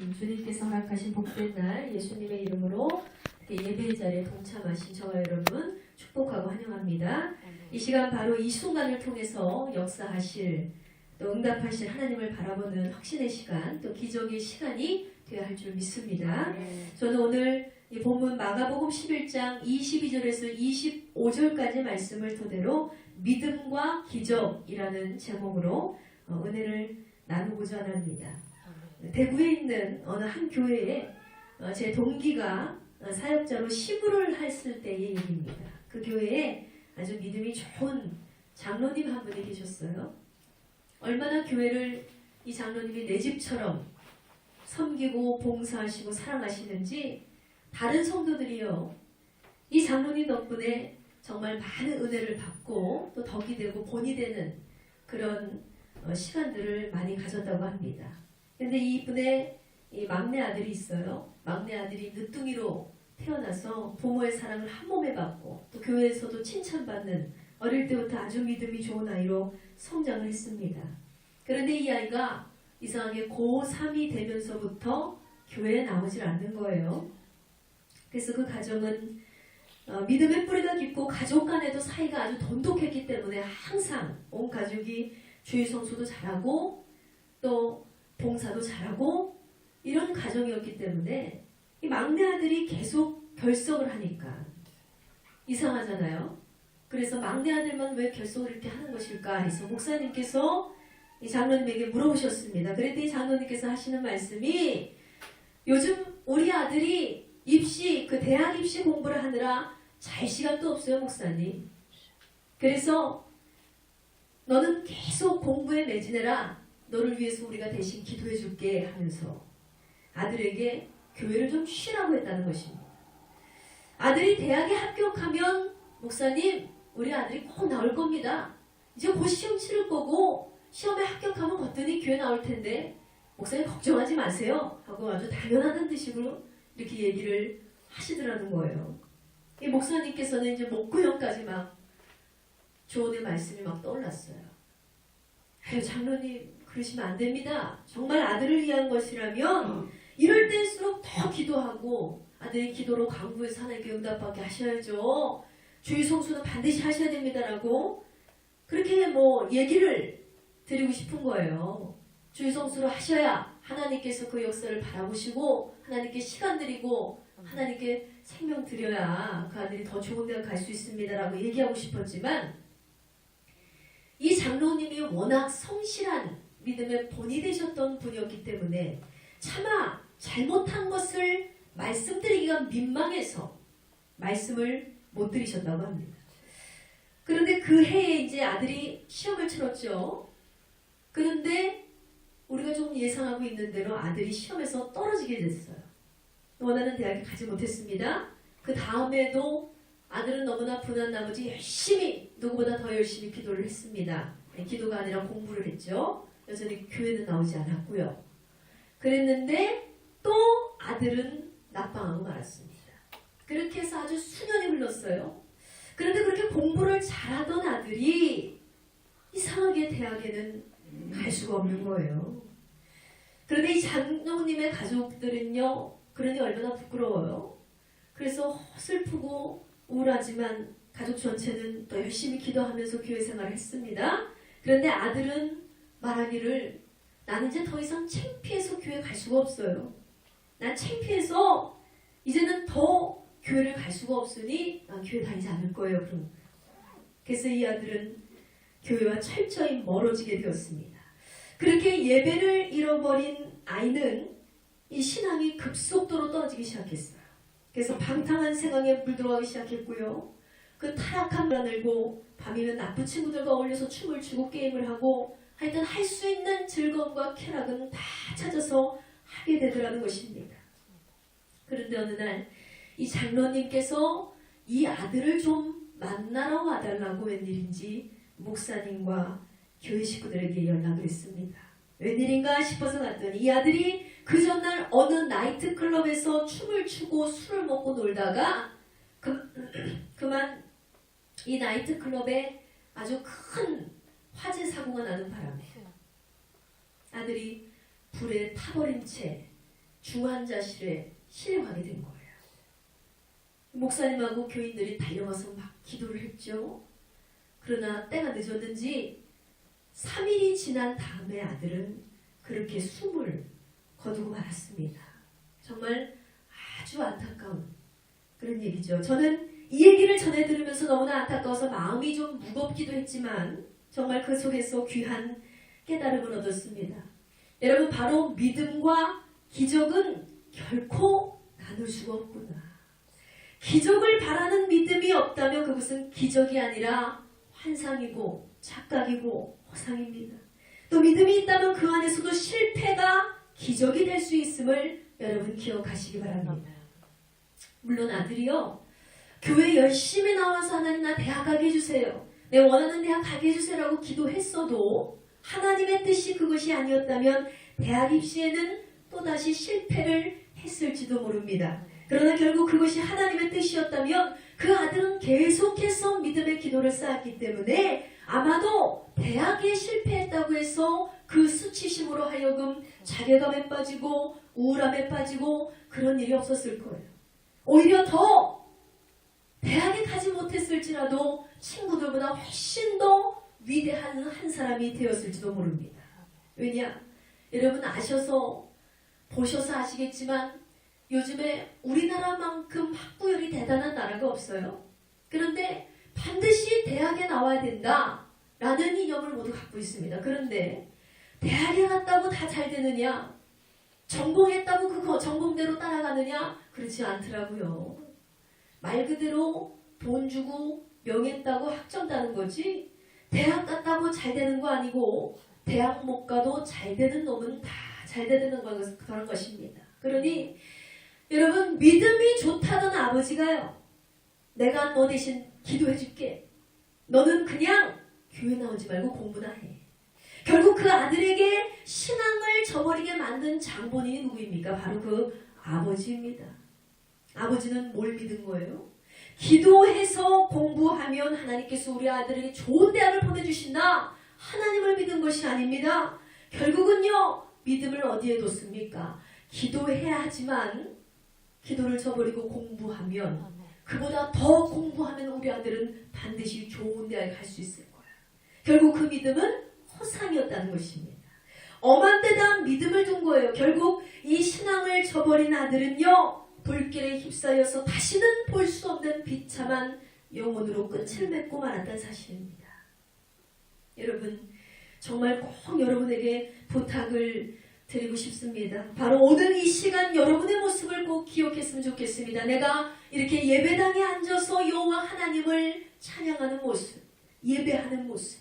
주님께서 허락하신 복된 날 예수님의 이름으로 예배 자리에 동참하신 저와 여러분 축복하고 환영합니다. 이 시간 바로 이 순간을 통해서 역사하실 또 응답하실 하나님을 바라보는 확신의 시간 또 기적의 시간이 되어야 할 줄 믿습니다. 저는 오늘 이 본문 마가복음 11장 22절에서 25절까지 말씀을 토대로 믿음과 기적이라는 제목으로 은혜를 나누고자 합니다. 대구에 있는 어느 한 교회에 제 동기가 사역자로 시부를 했을 때의 얘기입니다. 그 교회에 아주 믿음이 좋은 장로님 한 분이 계셨어요. 얼마나 교회를 이 장로님이 내 집처럼 섬기고 봉사하시고 사랑하시는지 다른 성도들이요, 이 장로님 덕분에 정말 많은 은혜를 받고 또 덕이 되고 본이 되는 그런 시간들을 많이 가졌다고 합니다. 근데 이분의 이 막내 아들이 있어요. 막내 아들이 늦둥이로 태어나서 부모의 사랑을 한 몸에 받고 또 교회에서도 칭찬받는 어릴 때부터 아주 믿음이 좋은 아이로 성장을 했습니다. 그런데 이 아이가 이상하게 고3이 되면서부터 교회에 나오질 않는 거예요. 그래서 그 가정은 믿음의 뿌리가 깊고 가족 간에도 사이가 아주 돈독했기 때문에 항상 온 가족이 주일 성수도 잘하고 또 봉사도 잘하고 이런 가정이었기 때문에 이 막내 아들이 계속 결석을 하니까 이상하잖아요. 그래서 막내 아들만 왜 결석을 이렇게 하는 것일까 해서 목사님께서 이 장로님에게 물어보셨습니다. 그랬더니 장로님께서 하시는 말씀이 요즘 우리 아들이 입시, 대학 입시 공부를 하느라 잘 시간도 없어요, 목사님. 그래서 너는 계속 공부에 매진해라. 너를 위해서 우리가 대신 기도해 줄게 하면서 아들에게 교회를 좀 쉬라고 했다는 것입니다. 아들이 대학에 합격하면 목사님, 우리 아들이 꼭 나올 겁니다. 이제 곧 시험 치를 거고 시험에 합격하면 거뜬히 교회 나올 텐데 목사님 걱정하지 마세요 하고 아주 당연하다는 듯으로 이렇게 얘기를 하시더라는 거예요. 이 목사님께서는 이제 목구형까지 막 조언의 말씀이 막 떠올랐어요. 아유, 장로님 그러시면 안 됩니다. 정말 아들을 위한 것이라면 이럴 때일수록 더 기도하고 아들의 기도로 강구해서 하나님께 응답받게 하셔야죠. 주일 성수는 반드시 하셔야 됩니다라고 그렇게 얘기를 드리고 싶은 거예요. 주일 성수를 하셔야 하나님께서 그 역사를 바라보시고 하나님께 시간 드리고 하나님께 생명 드려야 그 아들이 더 좋은 데를 갈 수 있습니다라고 얘기하고 싶었지만 이 장로님이 워낙 성실한 믿음의 본이 되셨던 분이었기 때문에 차마 잘못한 것을 말씀드리기가 민망해서 말씀을 못 드리셨다고 합니다. 그런데 그 해에 이제 아들이 시험을 치렀죠. 그런데 우리가 좀 예상하고 있는 대로 아들이 시험에서 떨어지게 됐어요. 원하는 대학에 가지 못했습니다. 그 다음에도 아들은 너무나 분한 나머지 열심히 누구보다 더 열심히 기도를 했습니다. 기도가 아니라 공부를 했죠. 여전히 교회는 나오지 않았고요. 그랬는데 또 아들은 낙방하고 말았습니다. 그렇게 해서 아주 수년이 흘렀어요. 그런데 그렇게 공부를 잘하던 아들이 이상하게 대학에는 갈 수가 없는 거예요. 그런데 이 장로님의 가족들은요, 그러니 얼마나 부끄러워요. 그래서 슬프고 우울하지만 가족 전체는 또 열심히 기도하면서 교회 생활을 했습니다. 그런데 아들은 말하기를 나는 이제 더 이상 창피해서 교회 갈 수가 없어요. 난 창피해서 이제는 더 교회를 갈 수가 없으니 난 교회 다니지 않을 거예요. 그래서 이 아들은 교회와 철저히 멀어지게 되었습니다. 그렇게 예배를 잃어버린 아이는 이 신앙이 급속도로 떨어지기 시작했어요. 그래서 방탕한 생각에 물들어가기 시작했고요. 그 타락한 만들고 밤이면 나쁜 친구들과 어울려서 춤을 추고 게임을 하고 하여튼 할 수 있는 즐거움과 쾌락은 다 찾아서 하게 되더라는 것입니다. 그런데 어느 날 이 장로님께서 이 아들을 좀 만나러 와달라고 웬일인지 목사님과 교회 식구들에게 연락을 했습니다. 웬일인가 싶어서 갔더니 이 아들이 그 전날 어느 나이트클럽에서 춤을 추고 술을 먹고 놀다가 그만 이 나이트클럽에 아주 큰 화재 사고가 나는 바람에 아들이 불에 타버린 채 중환자실에 실려가게 된 거예요. 목사님하고 교인들이 달려가서 막 기도를 했죠. 그러나 때가 늦었는지 3일이 지난 다음에 아들은 그렇게 숨을 거두고 말았습니다. 정말 아주 안타까운 그런 얘기죠. 저는 이 얘기를 전해 들으면서 너무나 안타까워서 마음이 좀 무겁기도 했지만 정말 그 속에서 귀한 깨달음을 얻었습니다. 여러분, 바로 믿음과 기적은 결코 나눌 수가 없구나. 기적을 바라는 믿음이 없다면 그것은 기적이 아니라 환상이고 착각이고 허상입니다. 또 믿음이 있다면 그 안에서도 실패가 기적이 될 수 있음을 여러분 기억하시기 바랍니다. 물론 아들이요, 교회 열심히 나와서 하나님 나 대학 가게 해주세요, 내 원하는 대학 가게 해주세요라고 기도했어도 하나님의 뜻이 그것이 아니었다면 대학 입시에는 또다시 실패를 했을지도 모릅니다. 그러나 결국 그것이 하나님의 뜻이었다면 그 아들은 계속해서 믿음의 기도를 쌓았기 때문에 아마도 대학에 실패했다고 해서 그 수치심으로 하여금 자괴감에 빠지고 우울함에 빠지고 그런 일이 없었을 거예요. 오히려 더 대학에 가지 못했을지라도 친구들보다 훨씬 더 위대한 한 사람이 되었을지도 모릅니다. 왜냐? 여러분 보셔서 아시겠지만 요즘에 우리나라만큼 학구열이 대단한 나라가 없어요. 그런데 반드시 대학에 나와야 된다라는 이념을 모두 갖고 있습니다. 그런데 대학에 갔다고 다 잘 되느냐? 전공했다고 그 전공대로 따라가느냐? 그렇지 않더라고요. 말 그대로 돈 주고 명예 따고 학점 따는 거지 대학 갔다고 잘 되는 거 아니고 대학 못 가도 잘 되는 놈은 다 잘 되는 그런 것입니다. 그러니 여러분, 믿음이 좋다던 아버지가요, 내가 너 대신 기도해 줄게, 너는 그냥 교회 나오지 말고 공부나 해. 결국 그 아들에게 신앙을 저버리게 만든 장본인이 누구입니까? 바로 그 아버지입니다. 아버지는 뭘 믿은 거예요? 기도해서 공부하면 하나님께서 우리 아들에게 좋은 대학을 보내주신다, 하나님을 믿은 것이 아닙니다. 결국은요, 믿음을 어디에 뒀습니까? 기도해야 하지만 기도를 저버리고 공부하면, 그보다 더 공부하면 우리 아들은 반드시 좋은 대학에 갈 수 있을 거야. 결국 그 믿음은 허상이었다는 것입니다. 엄한데다 믿음을 둔 거예요. 결국 이 신앙을 저버린 아들은요, 불길에 휩싸여서 다시는 볼 수 없는 비참한 영혼으로 끝을 맺고 말았다는 사실입니다. 여러분, 정말 꼭 여러분에게 부탁을 드리고 싶습니다. 바로 오늘 이 시간 여러분의 모습을 꼭 기억했으면 좋겠습니다. 내가 이렇게 예배당에 앉아서 여호와 하나님을 찬양하는 모습, 예배하는 모습,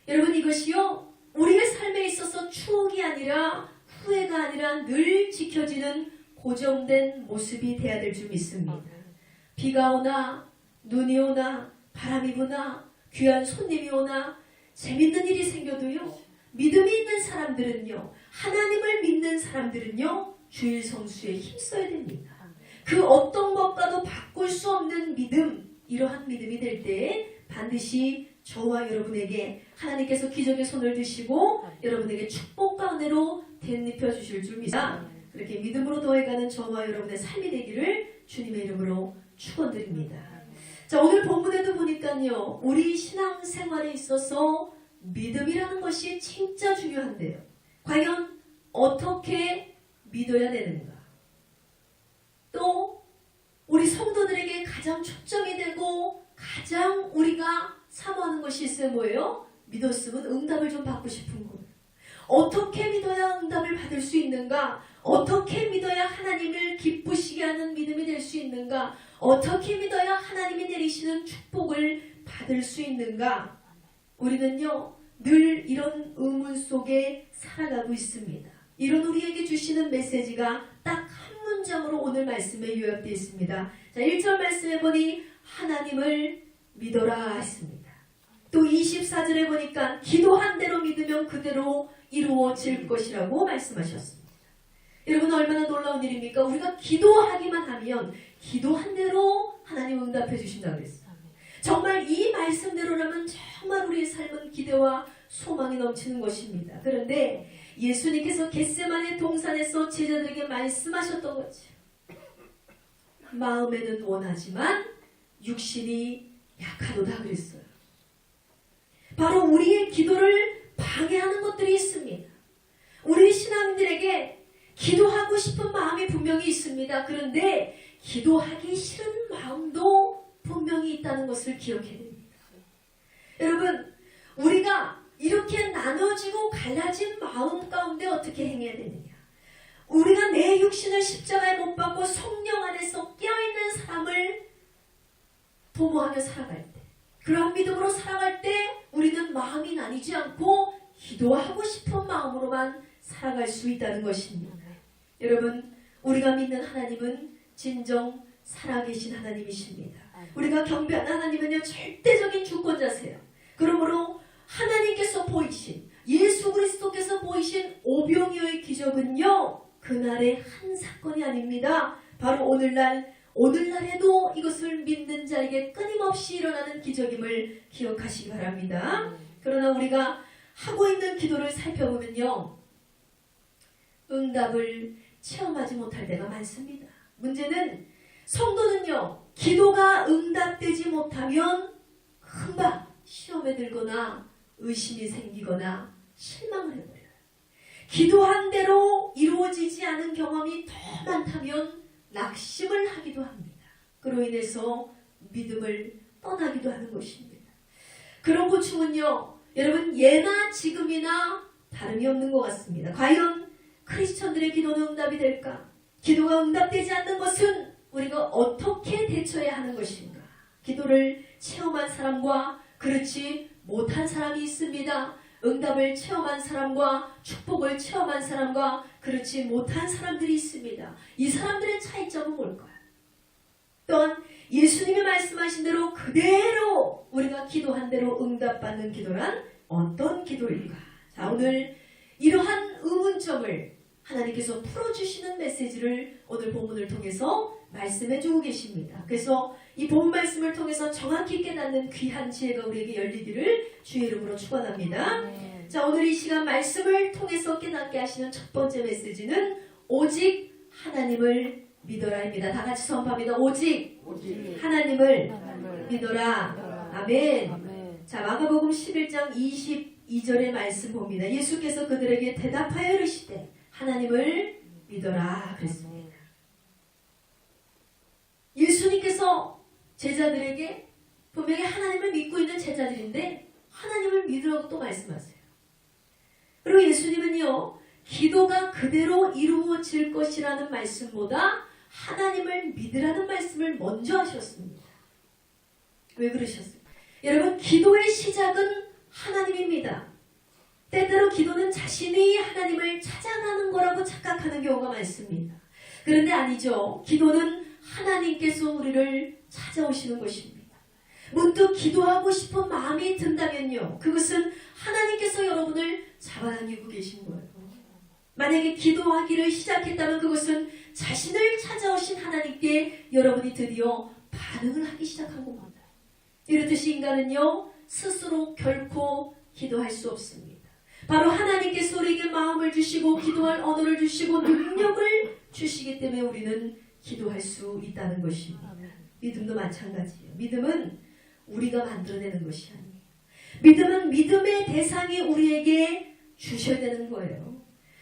여러분, 이것이요, 우리의 삶에 있어서 추억이 아니라 후회가 아니라 늘 지켜지는 고정된 모습이 돼야 될 줄 믿습니다. 비가 오나 눈이 오나 바람이 부나 귀한 손님이 오나 재밌는 일이 생겨도요, 믿음이 있는 사람들은요, 하나님을 믿는 사람들은요, 주일 성수에 힘써야 됩니다. 그 어떤 것과도 바꿀 수 없는 믿음, 이러한 믿음이 될 때 반드시 저와 여러분에게 하나님께서 기적의 손을 드시고 여러분에게 축복 가운데로 덧입혀 주실 줄 믿습니다. 그렇게 믿음으로 더해가는 저와 여러분의 삶이 되기를 주님의 이름으로 축원드립니다. 자, 오늘 본문에도 보니까요, 우리 신앙생활에 있어서 믿음이라는 것이 진짜 중요한데요. 과연 어떻게 믿어야 되는가? 또 우리 성도들에게 가장 초점이 되고 가장 우리가 사모하는 것이 있어요. 뭐예요? 믿었으면 응답을 좀 받고 싶은 거예요. 어떻게 믿어야 응답을 받을 수 있는가? 어떻게 믿어야 하나님을 기쁘시게 하는 믿음이 될 수 있는가? 어떻게 믿어야 하나님이 내리시는 축복을 받을 수 있는가? 우리는요, 늘 이런 의문 속에 살아가고 있습니다. 이런 우리에게 주시는 메시지가 딱 한 문장으로 오늘 말씀에 요약되어 있습니다. 자, 1절 말씀에 보니 하나님을 믿어라 했습니다. 또 24절에 보니까 기도한 대로 믿으면 그대로 이루어질 것이라고 말씀하셨습니다. 여러분, 얼마나 놀라운 일입니까? 우리가 기도하기만 하면 기도한 대로 하나님 응답해 주신다고 그랬어요. 정말 이 말씀대로라면 정말 우리의 삶은 기대와 소망이 넘치는 것입니다. 그런데 예수님께서 겟세마네 동산에서 제자들에게 말씀하셨던 거죠. 마음에는 원하지만 육신이 약하도다 그랬어요. 바로 우리의 기도를 방해하는 것들이 있습니다. 우리 신앙인들에게 기도하고 싶은 마음이 분명히 있습니다. 그런데 기도하기 싫은 마음도 분명히 있다는 것을 기억해야 됩니다. 여러분, 우리가 이렇게 나눠지고 갈라진 마음 가운데 어떻게 행해야 되느냐? 우리가 내 육신을 십자가에 못 박고 성령 안에서 깨어있는 사람을 도모하며 살아갈 때, 그러한 믿음으로 살아갈 때 우리는 마음이 나뉘지 않고 기도하고 싶은 마음으로만 살아갈 수 있다는 것입니다. 여러분, 우리가 믿는 하나님은 진정 살아계신 하나님이십니다. 우리가 경배하는 하나님은요, 절대적인 주권자세요. 그러므로 하나님께서 보이신, 예수 그리스도께서 보이신 오병이어의 기적은요, 그날의 한 사건이 아닙니다. 바로 오늘날에도 이것을 믿는 자에게 끊임없이 일어나는 기적임을 기억하시기 바랍니다. 그러나 우리가 하고 있는 기도를 살펴보면요, 응답을 체험하지 못할 때가 많습니다. 문제는 성도는요, 기도가 응답되지 못하면 금방 시험에 들거나 의심이 생기거나 실망을 해버려요. 기도한 대로 이루어지지 않은 경험이 더 많다면 낙심을 하기도 합니다. 그로 인해서 믿음을 떠나기도 하는 것입니다. 그런 고충은요, 여러분 예나 지금이나 다름이 없는 것 같습니다. 과연 크리스천들의 기도는 응답이 될까? 기도가 응답되지 않는 것은 우리가 어떻게 대처해야 하는 것인가? 기도를 체험한 사람과 그렇지 못한 사람이 있습니다. 응답을 체험한 사람과 축복을 체험한 사람과 그렇지 못한 사람들이 있습니다. 이 사람들의 차이점은 뭘까요? 또한 예수님이 말씀하신 대로 그대로 우리가 기도한 대로 응답받는 기도란 어떤 기도일까? 자, 오늘 이러한 의문점을 하나님께서 풀어주시는 메시지를 오늘 본문을 통해서 말씀해주고 계십니다. 그래서 이 본 말씀을 통해서 정확히 깨닫는 귀한 지혜가 우리에게 열리기를 주의 이름으로 축원합니다. 자, 오늘 이 시간 말씀을 통해서 깨닫게 하시는 첫 번째 메시지는 오직 하나님을 믿어라입니다. 다 같이 선포합니다. 오직 하나님을 믿어라. 아멘. 자, 마가복음 11장 22절의 말씀 봅니다. 예수께서 그들에게 대답하여 이르시되 하나님을 믿어라 그랬습니다. 예수님께서 제자들에게 분명히 하나님을 믿고 있는 제자들인데 하나님을 믿으라고 또 말씀하세요. 그리고 예수님은요, 기도가 그대로 이루어질 것이라는 말씀보다 하나님을 믿으라는 말씀을 먼저 하셨습니다. 왜 그러셨어요? 여러분, 기도의 시작은 하나님입니다. 때때로 기도는 자신이 하나님을 찾아가는 거라고 착각하는 경우가 많습니다. 그런데 아니죠. 기도는 하나님께서 우리를 찾아오시는 것입니다. 문득 기도하고 싶은 마음이 든다면요, 그것은 하나님께서 여러분을 잡아당기고 계신 거예요. 만약에 기도하기를 시작했다면 그것은 자신을 찾아오신 하나님께 여러분이 드디어 반응을 하기 시작한 겁니다. 이렇듯이 인간은요, 스스로 결코 기도할 수 없습니다. 바로 하나님께서 우리에게 마음을 주시고 기도할 언어를 주시고 능력을 주시기 때문에 우리는 기도할 수 있다는 것입니다. 믿음도 마찬가지예요. 믿음은 우리가 만들어내는 것이 아니에요. 믿음은 믿음의 대상이 우리에게 주셔야 되는 거예요.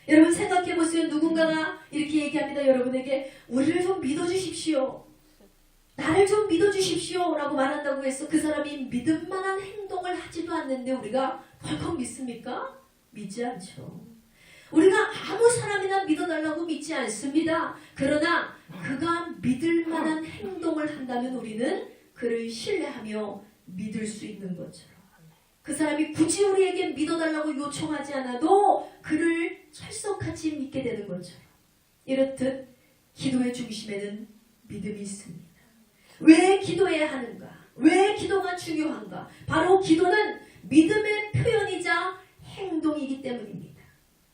여러분 생각해 보세요. 누군가가 이렇게 얘기합니다. 여러분에게 우리를 좀 믿어주십시오. 나를 좀 믿어주십시오 라고 말한다고 해서 그 사람이 믿을 만한 행동을 하지도 않는데 우리가 덜컥 믿습니까? 믿지 않죠. 우리가 아무 사람이나 믿어달라고 믿지 않습니다. 그러나 그가 믿을 만한 행동을 한다면 우리는 그를 신뢰하며 믿을 수 있는 것처럼, 그 사람이 굳이 우리에게 믿어달라고 요청하지 않아도 그를 철석같이 믿게 되는 것처럼, 이렇듯 기도의 중심에는 믿음이 있습니다. 왜 기도해야 하는가? 왜 기도가 중요한가? 바로 기도는 믿음의 표현이자 행동이기 때문입니다.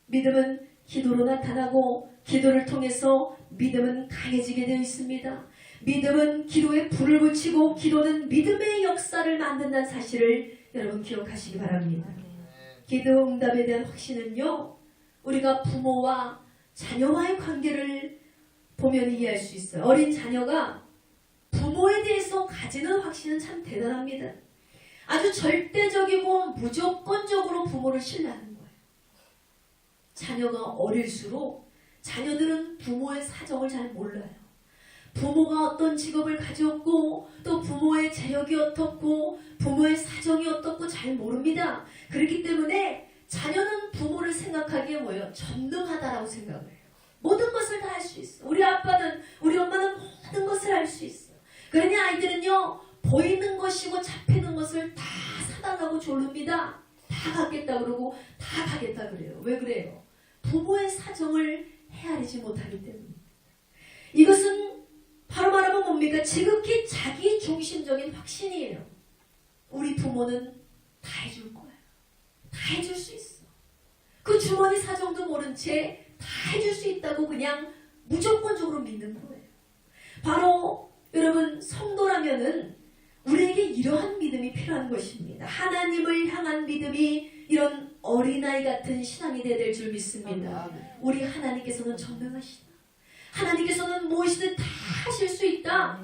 믿음은 기도로 나타나고 기도를 통해서 믿음은 강해지게 되어 있습니다. 믿음은 기도에 불을 붙이고 기도는 믿음의 역사를 만든다는 사실을 여러분 기억하시기 바랍니다. 기도 응답에 대한 확신은요, 우리가 부모와 자녀와의 관계를 보면 이해할 수 있어요. 어린 자녀가 부모에 대해서 가지는 확신은 참 대단합니다. 아주 절대적이고 무조건적으로 부모를 신뢰하는 거예요. 자녀가 어릴수록 자녀들은 부모의 사정을 잘 몰라요. 부모가 어떤 직업을 가졌고 또 부모의 재력이 어떻고 부모의 사정이 어떻고 잘 모릅니다. 그렇기 때문에 자녀는 부모를 생각하기에 뭐예요? 전능하다라고 생각을 해요. 모든 것을 다 할 수 있어. 우리 아빠는 우리 엄마는 모든 것을 할 수 있어. 그러니 아이들은요 보이는 것이고 잡히는 것을 다 사달라고 조릅니다. 다 갖겠다 그러고 다 가겠다 그래요. 왜 그래요? 부모의 사정을 헤아리지 못하기 때문입니다. 이것은 바로 말하면 뭡니까? 지극히 자기 중심적인 확신이에요. 우리 부모는 다 해줄 거야. 다 해줄 수 있어. 그 주머니 사정도 모른 채 다 해줄 수 있다고 그냥 무조건적으로 믿는 거예요. 바로 여러분 성도라면은 우리에게 이러한 믿음이 필요한 것입니다. 하나님을 향한 믿음이 이런 어린아이 같은 신앙이 될 줄 믿습니다. 우리 하나님께서는 전능하시다. 하나님께서는 무엇이든 다 하실 수 있다.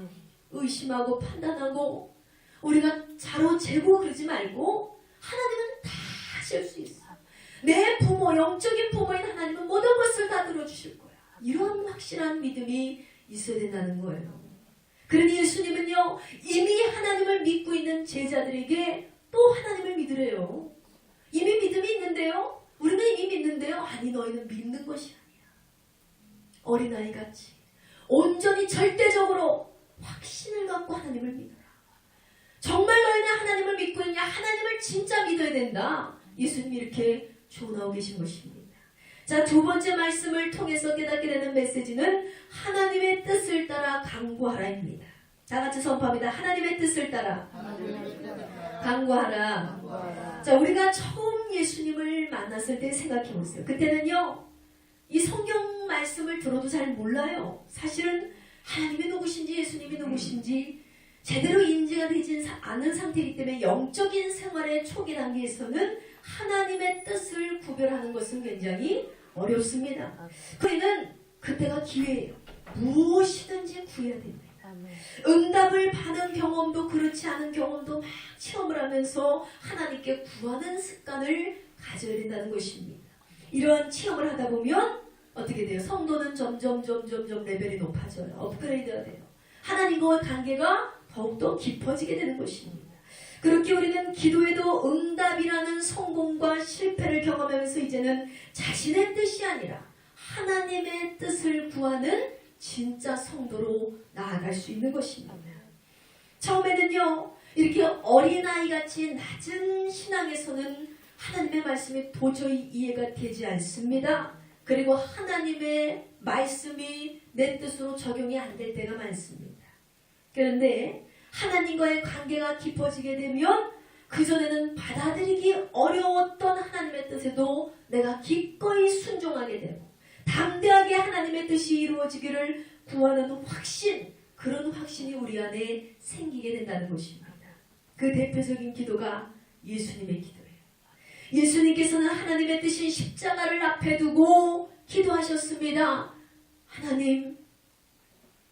의심하고 판단하고 우리가 자로 재고 그러지 말고 하나님은 다 하실 수 있어. 내 부모, 영적인 부모인 하나님은 모든 것을 다 들어주실 거야. 이런 확실한 믿음이 있어야 된다는 거예요. 그러니 예수님은요 이미 하나님을 믿고 있는 제자들에게 또 하나님을 믿으래요. 이미 믿음이 있는데요. 우리는 이미 믿는데요. 아니 너희는 믿는 것이 아니야. 어린아이같이 온전히 절대적으로 확신을 갖고 하나님을 믿어라. 정말 너희는 하나님을 믿고 있냐? 하나님을 진짜 믿어야 된다. 예수님이 이렇게 조언하고 계신 것입니다. 자, 두 번째 말씀을 통해서 깨닫게 되는 메시지는 하나님의 뜻을 따라 강구하라입니다. 다 같이 선포합니다. 하나님의 뜻을 따라 강구하라. 자, 우리가 처음 예수님을 만났을 때 생각해 보세요. 그때는요 이 성경 말씀을 들어도 잘 몰라요. 사실은 하나님이 누구신지 예수님이 누구신지 제대로 인지가 되지 않은 상태이기 때문에 영적인 생활의 초기 단계에서는 하나님의 뜻을 구별하는 것은 굉장히 어렵습니다. 그에는 그때가 기회예요. 무엇이든지 구해야 됩니다. 응답을 받은 경험도 그렇지 않은 경험도 막 체험을 하면서 하나님께 구하는 습관을 가져야 된다는 것입니다. 이러한 체험을 하다 보면 어떻게 돼요? 성도는 점점 레벨이 높아져요. 업그레이드가 돼요. 하나님과의 관계가 더욱더 깊어지게 되는 것입니다. 그렇게 우리는 기도에도 응답이라는 성공과 실패를 경험하면서 이제는 자신의 뜻이 아니라 하나님의 뜻을 구하는 진짜 성도로 나아갈 수 있는 것입니다. 처음에는요 이렇게 어린아이같이 낮은 신앙에서는 하나님의 말씀이 도저히 이해가 되지 않습니다. 그리고 하나님의 말씀이 내 뜻으로 적용이 안 될 때가 많습니다. 그런데 하나님과의 관계가 깊어지게 되면 그전에는 받아들이기 어려웠던 하나님의 뜻에도 내가 기꺼이 순종하게 되고 담대하게 하나님의 뜻이 이루어지기를 구하는 확신, 그런 확신이 우리 안에 생기게 된다는 것입니다. 그 대표적인 기도가 예수님의 기도예요. 예수님께서는 하나님의 뜻인 십자가를 앞에 두고 기도하셨습니다. 하나님,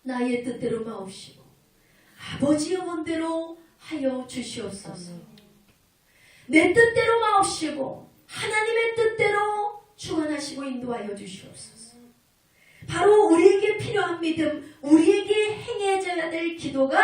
나의 뜻대로 마옵시고 아버지의 원대로 하여 주시옵소서. 내 뜻대로 마옵시고 하나님의 뜻대로 주관하시고 인도하여 주시옵소서. 바로 우리에게 필요한 믿음, 우리에게 행해져야 될 기도가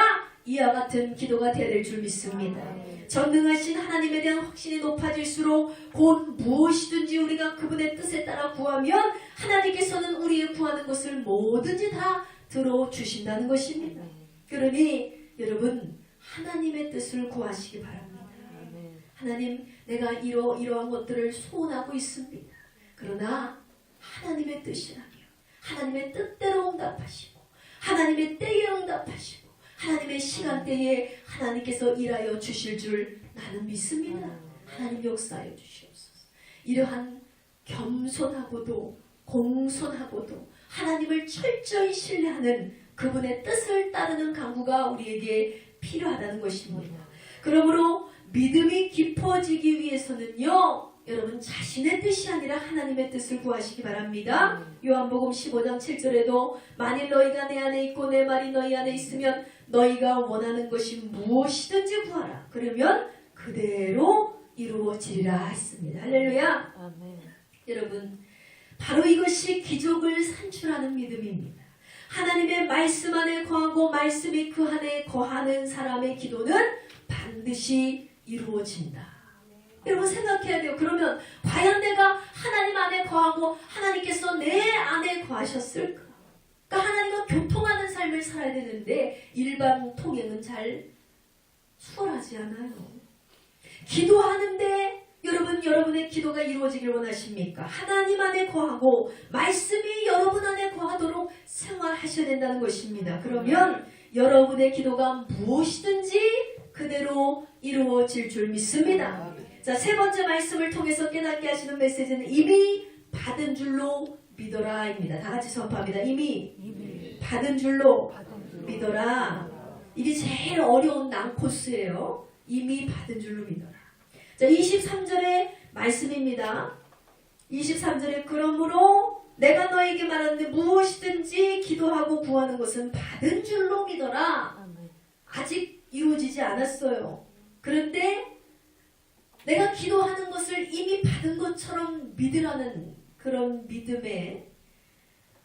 이와 같은 기도가 되어야 될 줄 믿습니다. 전능하신 하나님에 대한 확신이 높아질수록 곧 무엇이든지 우리가 그분의 뜻에 따라 구하면 하나님께서는 우리의 구하는 것을 뭐든지 다 들어주신다는 것입니다. 그러니 여러분 하나님의 뜻을 구하시기 바랍니다. 하나님, 내가 이러한 것들을 소원하고 있습니다. 그러나 하나님의 뜻이라면 하나님의 뜻대로 응답하시고 하나님의 때에 응답하시고 하나님의 시간대에 하나님께서 일하여 주실 줄 나는 믿습니다. 하나님 역사하여 주시옵소서. 이러한 겸손하고도 공손하고도 하나님을 철저히 신뢰하는 그분의 뜻을 따르는 강구가 우리에게 필요하다는 것입니다. 그러므로 믿음이 깊어지기 위해서는요, 여러분 자신의 뜻이 아니라 하나님의 뜻을 구하시기 바랍니다. 요한복음 15장 7절에도 만일 너희가 내 안에 있고 내 말이 너희 안에 있으면 너희가 원하는 것이 무엇이든지 구하라. 그러면 그대로 이루어지리라 했습니다. 할렐루야. 아멘. 여러분 바로 이것이 기적을 산출하는 믿음입니다. 하나님의 말씀 안에 거하고 말씀이 그 안에 거하는 사람의 기도는 반드시 이루어진다. 여러분 생각해야 돼요. 그러면 과연 내가 하나님 안에 거하고 하나님께서 내 안에 거하셨을까? 그러니까 하나님과 교통하는 삶을 살아야 되는데 일반 통행은 잘 수월하지 않아요. 기도하는데 여러분의 기도가 이루어지길 원하십니까? 하나님 안에 거하고 말씀이 여러분 안에 거하도록 생활하셔야 된다는 것입니다. 그러면 여러분의 기도가 무엇이든지 그대로 이루어질 줄 믿습니다. 자, 세 번째 말씀을 통해서 깨닫게 하시는 메시지는 이미 받은 줄로 믿어라입니다. 다 같이 선포합니다. 이미 받은 줄로 믿어라. 이게 제일 어려운 난코스예요. 이미 받은 줄로 믿어라. 자, 23절의 말씀입니다. 23절에 그러므로 내가 너에게 말하는데 무엇이든지 기도하고 구하는 것은 받은 줄로 믿어라. 아직 이루어지지 않았어요. 그런데 내가 기도하는 것을 이미 받은 것처럼 믿으라는 그런 믿음의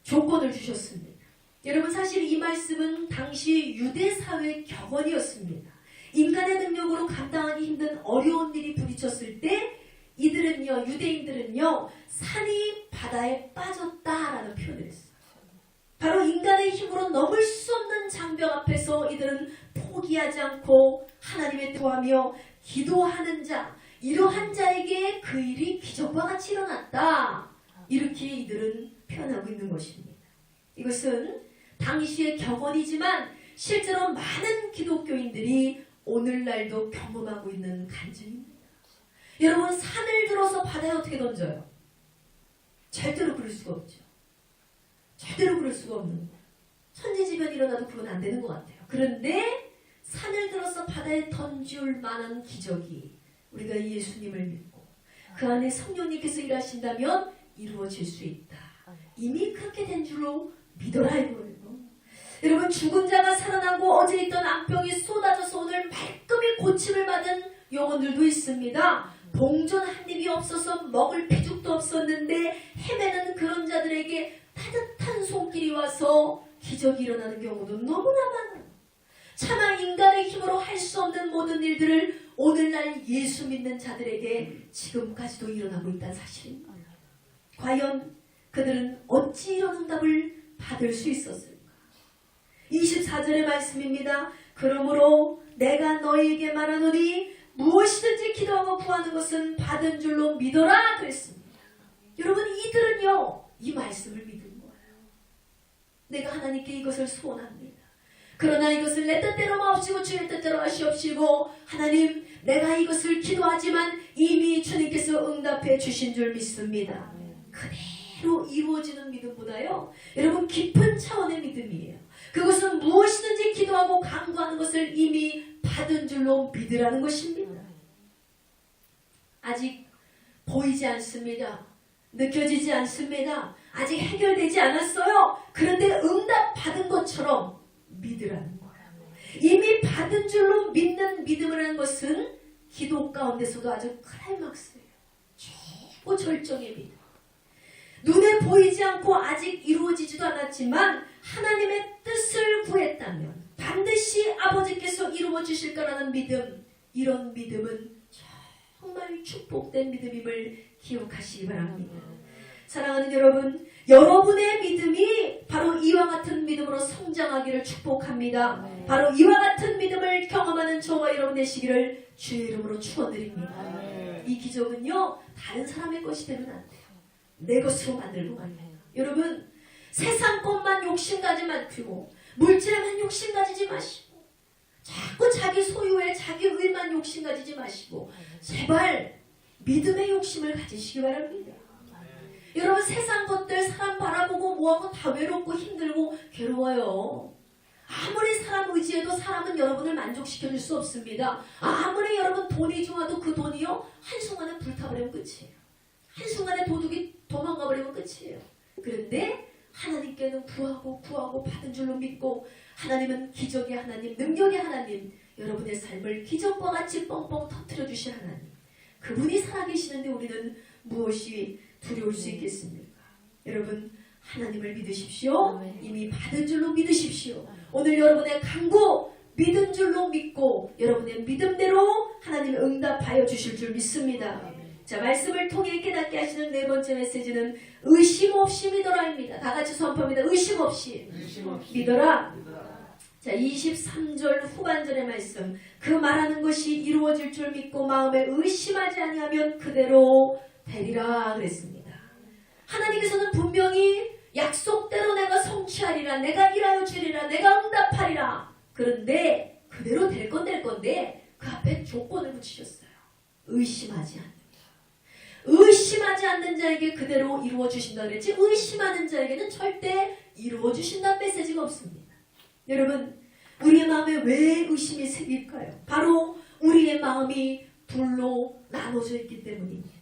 조건을 주셨습니다. 여러분 사실 이 말씀은 당시 유대사회의 격언이었습니다. 인간의 능력으로 감당하기 힘든 어려운 일이 부딪혔을 때 이들은요, 유대인들은요, 산이 바다에 빠졌다라는 표현을 했어요. 바로 인간의 힘으로 넘을 수 없는 장벽 앞에서 이들은 포기하지 않고 하나님의 도하며 기도하는 자, 이러한 자에게 그 일이 기적과 같이 일어났다. 이렇게 이들은 표현하고 있는 것입니다. 이것은 당시의 격언이지만 실제로 많은 기독교인들이 오늘날도 경험하고 있는 간증입니다. 여러분 산을 들어서 바다에 어떻게 던져요? 절대로 그럴 수가 없죠. 절대로 그럴 수가 없는 거예요. 천지지변이 일어나도 그건 안 되는 것 같아요. 그런데 산을 들어서 바다에 던질 만한 기적이 우리가 예수님을 믿고 그 안에 성령님께서 일하신다면 이루어질 수 있다. 이미 그렇게 된 줄로 믿어라 이거예요. 여러분 죽은 자가 살아나고 어제 있던 암병이 쏟아져서 오늘 말끔히 고침을 받은 영혼들도 있습니다. 봉전 한 입이 없어서 먹을 피죽도 없었는데 헤매는 그런 자들에게 따뜻한 손길이 와서 기적이 일어나는 경우도 너무나 많아요. 차마 인간의 힘으로 할 수 없는 모든 일들을 오늘날 예수 믿는 자들에게 지금까지도 일어나고 있다는 사실입니다. 과연 그들은 어찌 이런 응답을 받을 수 있었을까? 24절의 말씀입니다. 그러므로 내가 너희에게 말하노니 무엇이든지 기도하고 구하는 것은 받은 줄로 믿어라 그랬습니다. 여러분 이들은요 이 말씀을 믿은 거예요. 내가 하나님께 이것을 소원합니다. 그러나 이것을 내 뜻대로 마옵시고 주의 뜻대로 하시옵시고 하나님 내가 이것을 기도하지만 이미 주님께서 응답해 주신 줄 믿습니다. 그대로 이루어지는 믿음보다요 여러분 깊은 차원의 믿음이에요. 그것은 무엇이든지 기도하고 간구하는 것을 이미 받은 줄로 믿으라는 것입니다. 아직 보이지 않습니다. 느껴지지 않습니다. 아직 해결되지 않았어요. 그런데 응답 받은 것처럼 믿으라는 거예요. 이미 받은 줄로 믿는 믿음을 하는 것은 기도 가운데서도 아주 클라이막스예요. 최고 절정의 믿음. 눈에 보이지 않고 아직 이루어지지도 않았지만 하나님의 뜻을 구했다면 반드시 아버지께서 이루어 주실 거라는 믿음, 이런 믿음은 정말 축복된 믿음임을 기억하시기 바랍니다. 사랑하는 여러분, 여러분의 믿음이 바로 이와 같은 믿음으로 성장하기를 축복합니다. 바로 이와 같은 믿음을 경험하는 저와 여러분 되시기를 주의 이름으로 축원드립니다. 이 기적은요 다른 사람의 것이 되면 안 돼요. 내 것으로 만들고 말해요. 여러분 세상 것만 욕심 가지 마시고 물질에만 욕심 가지지 마시고 자꾸 자기 소유에 자기 의만 욕심 가지지 마시고 제발 믿음의 욕심을 가지시기 바랍니다. 여러분 세상 것들 사람 바라보고 뭐하고 다 외롭고 힘들고 괴로워요. 아무리 사람 의지해도 사람은 여러분을 만족시켜줄 수 없습니다. 아무리 여러분 돈이 좋아도 그 돈이요 한순간에 불타버리면 끝이에요. 한순간에 도둑이 도망가버리면 끝이에요. 그런데 하나님께는 구하고 받은 줄로 믿고, 하나님은 기적의 하나님, 능력의 하나님, 여러분의 삶을 기적과 같이 뻥뻥 터뜨려 주실 하나님, 그분이 살아계시는데 우리는 무엇이 두려울 수 있겠습니까? 여러분, 하나님을 믿으십시오. 이미 받은 줄로 믿으십시오. 오늘 여러분의 간구 믿은 줄로 믿고 여러분의 믿음대로 하나님이 응답하여 주실 줄 믿습니다. 자, 말씀을 통해 깨닫게 하시는 네 번째 메시지는 의심 없이 믿어라입니다. 다 같이 선포합니다. 의심 없이 믿어라. 자, 23절 후반절의 말씀, 그 말하는 것이 이루어질 줄 믿고 마음에 의심하지 아니하면 그대로 되리라 그랬습니다. 하나님께서는 분명히 약속대로 내가 성취하리라, 내가 일하여 주리라, 내가 응답하리라. 그런데 그대로 될 건데 그 앞에 조건을 붙이셨어요. 의심하지 않는다. 의심하지 않는 자에게 그대로 이루어 주신다 그랬지, 의심하는 자에게는 절대 이루어 주신다는 메시지가 없습니다. 여러분, 우리의 마음에 왜 의심이 생길까요? 바로 우리의 마음이 둘로 나눠져 있기 때문입니다.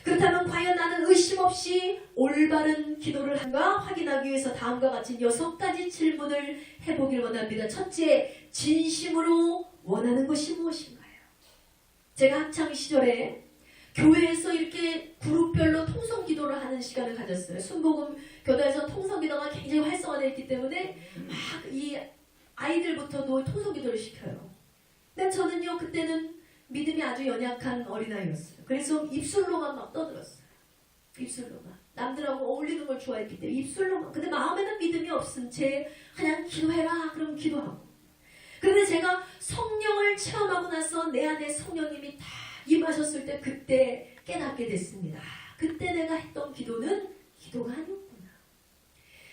그렇다면 과연 나는 의심 없이 올바른 기도를 한가 확인하기 위해서 다음과 같이 6가지 질문을 해보길 원합니다. 첫째, 진심으로 원하는 것이 무엇인가요? 제가 학창 시절에 교회에서 이렇게 그룹별로 통성 기도를 하는 시간을 가졌어요. 순복음 교단에서 통성 기도가 굉장히 활성화되어 있기 때문에 막 이 아이들부터도 통성 기도를 시켜요. 근데 저는요, 그때는 믿음이 아주 연약한 어린아이였어요. 그래서 입술로만 막 떠들었어요. 입술로만. 남들하고 어울리는 걸 좋아했기 때문에 입술로만. 근데 마음에는 믿음이 없은 채 그냥 기도해라 그럼 기도하고. 그런데 제가 성령을 체험하고 나서 내 안에 성령님이 다 임하셨을 때 그때 깨닫게 됐습니다. 그때 내가 했던 기도는 기도가 아니었구나.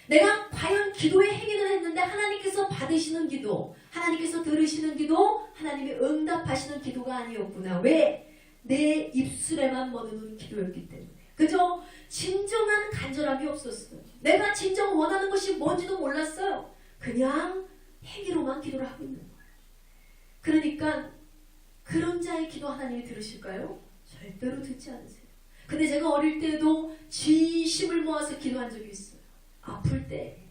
내가 과연 기도의 행위는 했는데 하나님께서 받으시는 기도, 하나님께서 들으시는 기도, 하나님이 응답하시는 기도가 아니었구나. 왜? 내 입술에만 머무는 기도였기 때문에. 그저 진정한 간절함이 없었어요. 내가 진정 원하는 것이 뭔지도 몰랐어요. 그냥 행위로만 기도를 하고 있는 거예요. 그러니까 그런 자의 기도 하나님이 들으실까요? 절대로 듣지 않으세요. 근데 제가 어릴 때도 진심을 모아서 기도한 적이 있어요. 아플 때,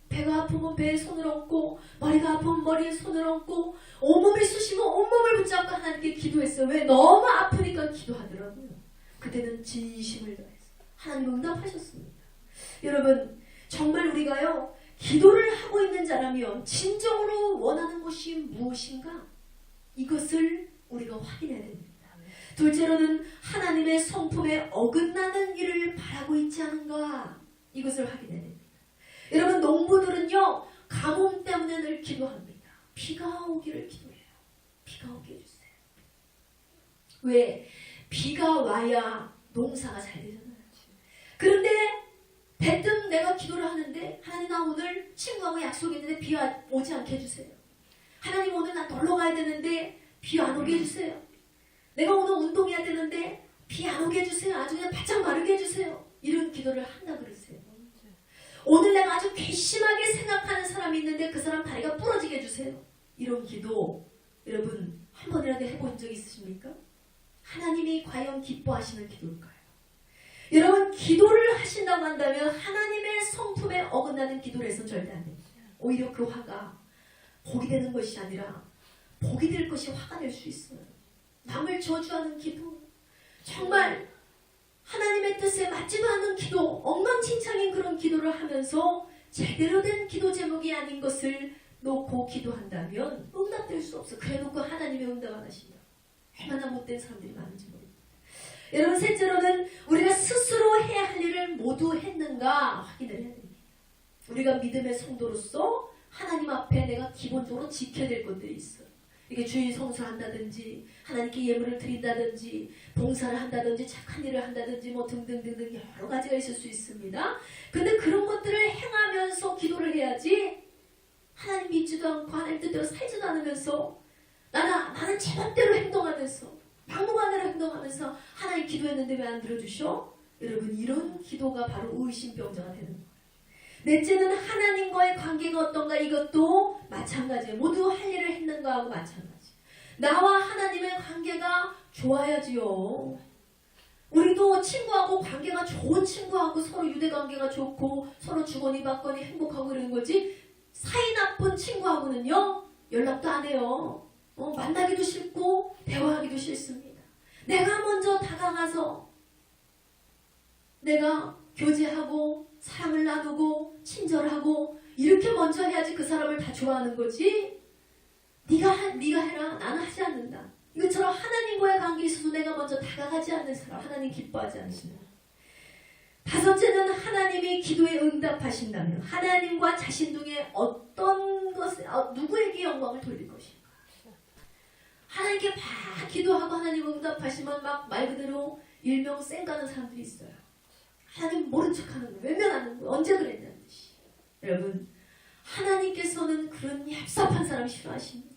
배가 아프면 배에 손을 얹고, 머리가 아프면 머리에 손을 얹고, 온몸이 쑤시면 온몸을 붙잡고 하나님께 기도했어요. 왜? 너무 아프니까 기도하더라고요. 그때는 진심을 다해서 하나님 응답하셨습니다. 여러분, 정말 우리가요, 기도를 하고 있는 자라면 진정으로 원하는 것이 무엇인가? 이것을 우리가 확인해야 됩니다. 둘째로는 하나님의 성품에 어긋나는 일을 바라고 있지 않은가? 이것을 확인해야 됩니다. 여러분, 농부들은요, 가뭄 때문에 늘 기도합니다. 비가 오기를 기도해요. 비가 오게 해주세요. 왜? 비가 와야 농사가 잘 되잖아요. 그런데 대뜸 내가 기도를 하는데, 하나님 나 오늘 친구하고 약속했는데 비 오지 않게 해주세요. 하나님 오늘 나 놀러 가야 되는데 비 안 오게 해주세요. 내가 오늘 운동해야 되는데 비 안 오게 해주세요. 아주 그냥 바짝 마르게 해주세요. 이런 기도를 한다 그러세요. 오늘 내가 아주 괘씸하게 생각하는 사람이 있는데 그 사람 다리가 부러지게 해주세요. 이런 기도 여러분 한 번이라도 해본 적 있으십니까? 하나님이 과연 기뻐하시는 기도일까요? 여러분, 기도를 하신다고 한다면 하나님의 성품에 어긋나는 기도를 해서는 절대 안 됩니다. 오히려 그 화가 복이 되는 것이 아니라 복이 될 것이 화가 될 수 있어요. 남을 저주하는 기도, 정말 하나님의 뜻에 맞지도 않는 기도, 엉망진창인 그런 기도를 하면서 제대로 된 기도 제목이 아닌 것을 놓고 기도한다면 응답될 수 없어요. 그래놓고 하나님의 응답 안 하신다. 얼마나 못된 사람들이 많은지 모릅니다. 여러분, 셋째로는 우리가 스스로 해야 할 일을 모두 했는가 확인을 해야 됩니다. 우리가 믿음의 성도로서 하나님 앞에 내가 기본적으로 지켜야 될 것들이 있어요. 이게 주일 성수한다든지 하나님께 예물을 드린다든지 봉사를 한다든지 착한 일을 한다든지 뭐 등등등등 여러 가지가 있을 수 있습니다. 근데 그런 것들을 행하면서 기도를 해야지, 하나님 믿지도 않고 하나님 뜻대로 살지도 않으면서 나는 제 맘대로 행동하면서 막무가내로 행동하면서 하나님 기도했는데 왜 안 들어주셔? 여러분, 이런 기도가 바로 의심병자가 되는 거예요. 넷째는 하나님과의 관계가 어떤가. 이것도 마찬가지예요. 모두 할 일을 했는가 하고 마찬가지. 나와 하나님의 관계가 좋아야지요. 우리도 친구하고 관계가 좋은 친구하고 서로 유대관계가 좋고 서로 주거니 받거니 행복하고 이러는 거지, 사이 나쁜 친구하고는요 연락도 안 해요. 만나기도 싫고 대화하기도 싫습니다. 내가 먼저 다가가서 내가 교제하고 사랑을 나누고 친절하고 이렇게 먼저 해야지 그 사람을 다 좋아하는 거지, 네가 해라, 나는 하지 않는다. 이것처럼 하나님과의 관계에 있어서 내가 먼저 다가가지 않는 사람, 하나님 기뻐하지 않으신다. 다섯째는 하나님이 기도에 응답하신다면 하나님과 자신 중에 어떤 것을, 누구에게 영광을 돌릴 것인가. 하나님께 막 기도하고 하나님 응답하시면 막 말 그대로 일명 쌩까는 사람들이 있어요. 하나님 모른 척하는 거예요. 외면하는 거예요. 언제 그랬냐는 듯이. 여러분, 하나님께서는 그런 얍삽한 사람 싫어하십니다.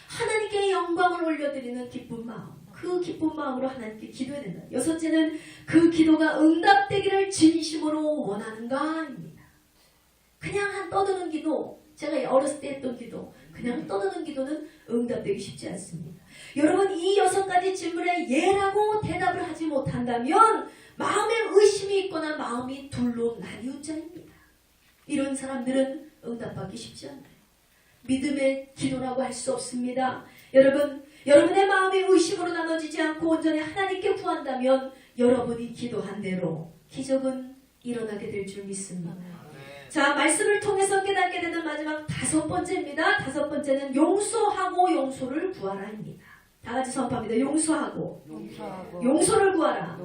하나님께 영광을 올려드리는 기쁜 마음, 그 기쁜 마음으로 하나님께 기도해야 된다. 여섯째는 그 기도가 응답되기를 진심으로 원하는가입니다. 그냥 한 떠드는 기도, 제가 어렸을 때 했던 기도, 그냥 떠드는 기도는 응답되기 쉽지 않습니다. 여러분, 이 6가지 질문에 예라고 대답을 하지 못한다면 마음에 의심이 있거나 마음이 둘로 나뉘은 자입니다. 이런 사람들은 응답받기 쉽지 않아요. 믿음의 기도라고 할 수 없습니다. 여러분, 여러분의 마음이 의심으로 나눠지지 않고 온전히 하나님께 구한다면 여러분이 기도한 대로 기적은 일어나게 될 줄 믿습니다. 자, 말씀을 통해서 깨닫게 되는 마지막 5번째입니다. 5번째는 용서하고 용서를 구하라입니다. 다 같이 선포합니다. 용서하고 용서를 구하라.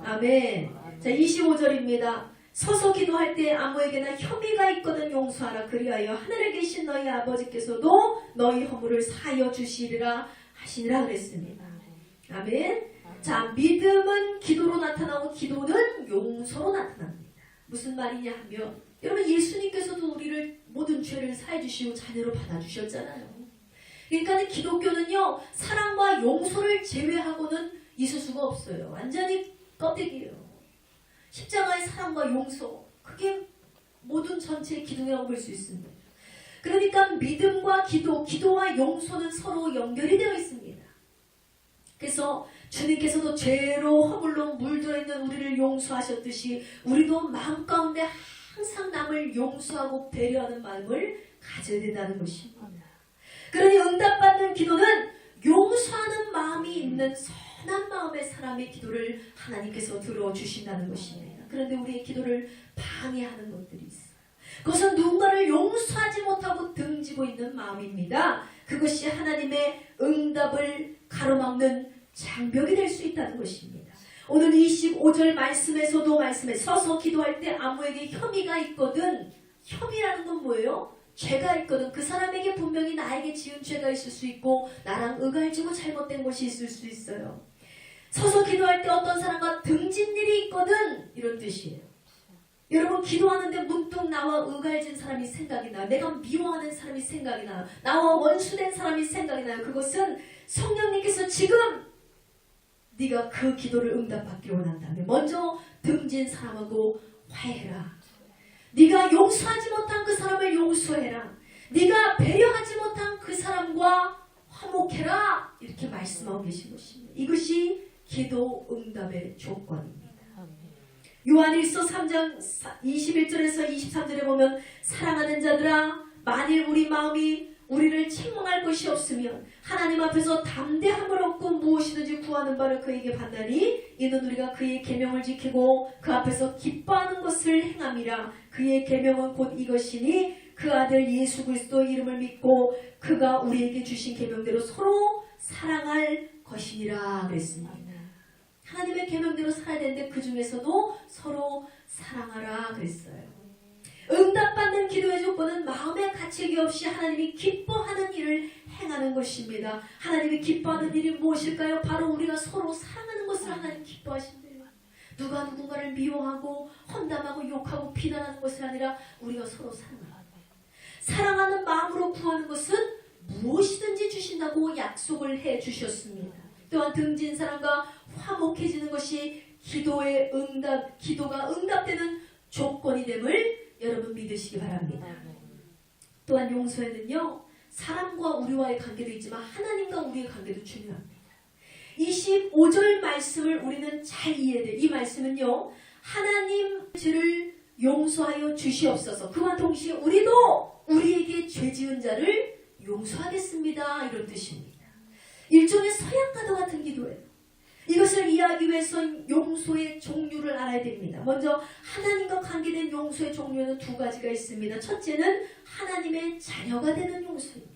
아멘. 자, 25절입니다. 서서 기도할 때 아무에게나 혐의가 있거든 용서하라. 그리하여 하늘에 계신 너희 아버지께서도 너희 허물을 사하여 주시리라 하시니라 그랬습니다. 아멘. 자, 믿음은 기도로 나타나고 기도는 용서로 나타납니다. 무슨 말이냐 하면, 여러분, 예수님께서도 우리를 모든 죄를 사해 주시고 자녀로 받아주셨잖아요. 그러니까 기독교는요, 사랑과 용서를 제외하고는 있을 수가 없어요. 완전히 껍데기예요. 십자가의 사랑과 용서, 그게 모든 전체의 기둥이라고 볼 수 있습니다. 그러니까 믿음과 기도와 용서는 서로 연결이 되어 있습니다. 그래서 주님께서도 죄로 허물로 물들어 있는 우리를 용서하셨듯이 우리도 마음 가운데 항상 남을 용서하고 배려하는 마음을 가져야 된다는 것입니다. 그러니 응답받는 기도는 용서하는 마음이 있는 선한 마음의 사람의 기도를 하나님께서 들어주신다는 것입니다. 그런데 우리의 기도를 방해하는 것들이 있어요. 그것은 누군가를 용서하지 못하고 등지고 있는 마음입니다. 그것이 하나님의 응답을 가로막는 장벽이 될 수 있다는 것입니다. 오늘 25절 말씀에서도 서서 기도할 때 아무에게 혐의가 있거든. 혐의라는 건 뭐예요? 죄가 있거든. 그 사람에게 분명히 나에게 지은 죄가 있을 수 있고 나랑 의갈지고 잘못된 것이 있을 수 있어요. 서서 기도할 때 어떤 사람과 등진 일이 있거든, 이런 뜻이에요. 여러분, 기도하는데 문득 나와 의갈진 사람이 생각이 나요. 내가 미워하는 사람이 생각이 나요. 나와 원수된 사람이 생각이 나요. 그것은 성령님께서 지금 네가 그 기도를 응답받기를 원한다면 먼저 등진 사람하고 화해해라. 네가 용서하지 못한 그 사람을 용서해라. 네가 배려하지 못한 그 사람과 화목해라. 이렇게 말씀하고 계신 것입니다. 이것이 기도 응답의 조건입니다. 요한일서 3장 21절에서 23절에 보면, 사랑하는 자들아, 만일 우리 마음이 우리를 책망할 것이 없으면 하나님 앞에서 담대함을 얻고 무엇이든지 구하는 바를 그에게 받나니 이는 우리가 그의 계명을 지키고 그 앞에서 기뻐하는 것을 행함이라. 그의 계명은 곧 이것이니 그 아들 예수 그리스도 이름을 믿고 그가 우리에게 주신 계명대로 서로 사랑할 것이니라 그랬습니다. 하나님의 계명대로 살아야 되는데 그 중에서도 서로 사랑하라 그랬어요. 응답받는 기도의 조건은 마음의 가책이 없이 하나님이 기뻐하는 일을 행하는 것입니다. 하나님이 기뻐하는 일이 무엇일까요? 바로 우리가 서로 사랑하는 것을 하나님 기뻐하신대요. 누가 누군가를 미워하고 험담하고 욕하고 비난하는 것이 아니라 우리가 서로 사랑하는 거예요. 사랑하는 마음으로 구하는 것은 무엇이든지 주신다고 약속을 해 주셨습니다. 또한 등진 사람과 화목해지는 것이 기도가 응답되는 조건이 됨을 여러분 믿으시기 바랍니다. 또한 용서에는요, 사람과 우리와의 관계도 있지만 하나님과 우리의 관계도 중요합니다. 25절 말씀을 우리는 잘 이해해야 돼요. 이 말씀은요, 하나님 죄를 용서하여 주시옵소서. 그와 동시에 우리도 우리에게 죄 지은 자를 용서하겠습니다. 이런 뜻입니다. 일종의 서양과도 같은 기도예요. 이것을 이해하기 위해서 용서의 종류를 알아야 됩니다. 먼저 하나님과 관계된 용서의 종류는 두 가지가 있습니다. 첫째는 하나님의 자녀가 되는 용서입니다.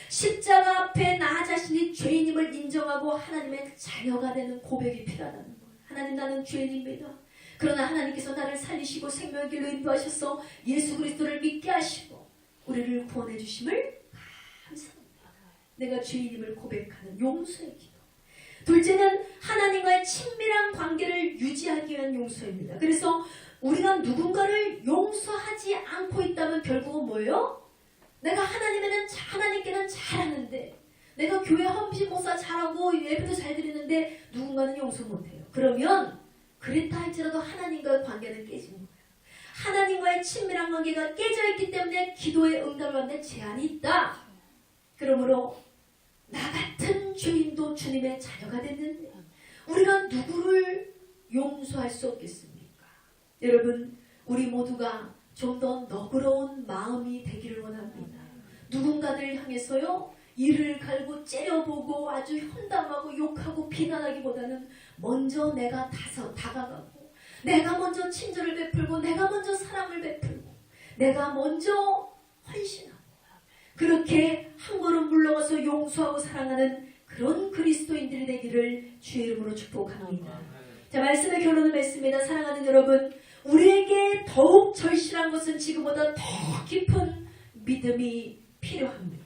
십자가 앞에 나 자신이 죄인임을 인정하고 하나님의 자녀가 되는 고백이 필요하다는 거예요. 하나님, 나는 죄인입니다. 그러나 하나님께서 나를 살리시고 생명의 길로 인도하셔서 예수 그리스도를 믿게 하시고 우리를 구원해 주심을 감사합니다. 내가 죄인임을 고백하는 용서의 기도. 둘째는 하나님과의 친밀한 관계를 유지하기 위한 용서입니다. 그래서 우리가 누군가를 용서하지 않고 있다면 결국은 뭐예요? 내가 하나님께는 잘하는데, 내가 교회 헌신 목사 잘하고 예배도 잘 드리는데 누군가는 용서 못해요. 그러면 그랬다 할지라도 하나님과의 관계는 깨진 거예요. 하나님과의 친밀한 관계가 깨져있기 때문에 기도의 응답을 받는 제한이 있다. 그러므로 나 같은 죄인도 주님의 자녀가 됐는데 우리가 누구를 용서할 수 없겠습니까? 여러분, 우리 모두가 좀 더 너그러운 마음이 되기를 원합니다. 누군가를 향해서요, 이를 갈고 째려보고 아주 현담하고 욕하고 비난하기보다는 먼저 내가 다가가고, 내가 먼저 친절을 베풀고, 내가 먼저 사랑을 베풀고, 내가 먼저 헌신하고, 그렇게 한 걸음 물러가서 용서하고 사랑하는 그런 그리스도인들이 되기를 주의 이름으로 축복합니다. 자, 말씀의 결론을 맺습니다. 사랑하는 여러분, 우리에게 더욱 절실한 것은 지금보다 더 깊은 믿음이 필요합니다.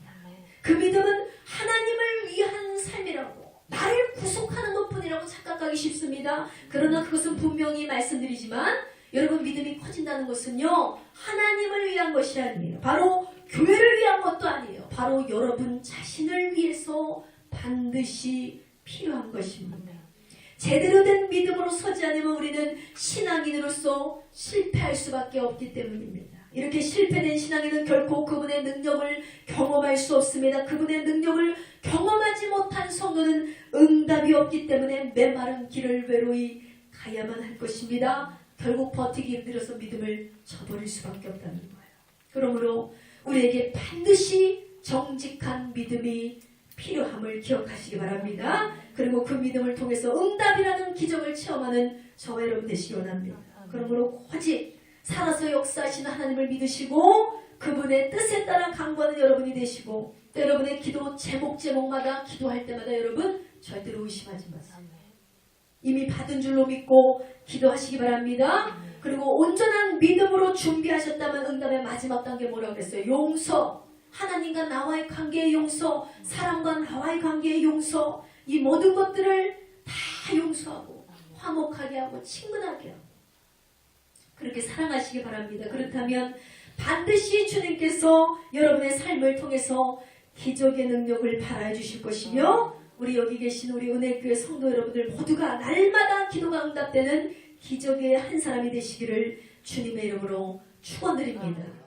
그 믿음은 하나님을 위한 삶이라고, 나를 구속하는 것뿐이라고 착각하기 쉽습니다. 그러나 그것은 분명히 말씀드리지만 여러분, 믿음이 커진다는 것은요, 하나님을 위한 것이 아니에요. 바로 교회를 위한 것도 아니에요. 바로 여러분 자신을 위해서 반드시 필요한 것입니다. 제대로 된 믿음으로 서지 않으면 우리는 신앙인으로서 실패할 수밖에 없기 때문입니다. 이렇게 실패된 신앙인은 결코 그분의 능력을 경험할 수 없습니다. 그분의 능력을 경험하지 못한 성도는 응답이 없기 때문에 메마른 길을 외로이 가야만 할 것입니다. 결국 버티기 힘들어서 믿음을 저버릴 수밖에 없다는 거예요. 그러므로 우리에게 반드시 정직한 믿음이 필요함을 기억하시기 바랍니다. 그리고 그 믿음을 통해서 응답이라는 기적을 체험하는 저와 여러분 되시기 원합니다. 그러므로 오직 살아서 역사하시는 하나님을 믿으시고 그분의 뜻에 따라 강구하는 여러분이 되시고, 또 여러분의 기도 제목마다 기도할 때마다 여러분 절대로 의심하지 마세요. 이미 받은 줄로 믿고 기도하시기 바랍니다. 그리고 온전한 믿음으로 준비하셨다면 응답의 마지막 단계 뭐라고 그랬어요? 용서. 하나님과 나와의 관계의 용서, 사람과 나와의 관계의 용서, 이 모든 것들을 다 용서하고 화목하게 하고 친근하게 하고 그렇게 사랑하시기 바랍니다. 그렇다면 반드시 주님께서 여러분의 삶을 통해서 기적의 능력을 발하여 주실 것이며, 우리 여기 계신 우리 은혜교회 성도 여러분들 모두가 날마다 기도가 응답되는 기적의 한 사람이 되시기를 주님의 이름으로 축원드립니다.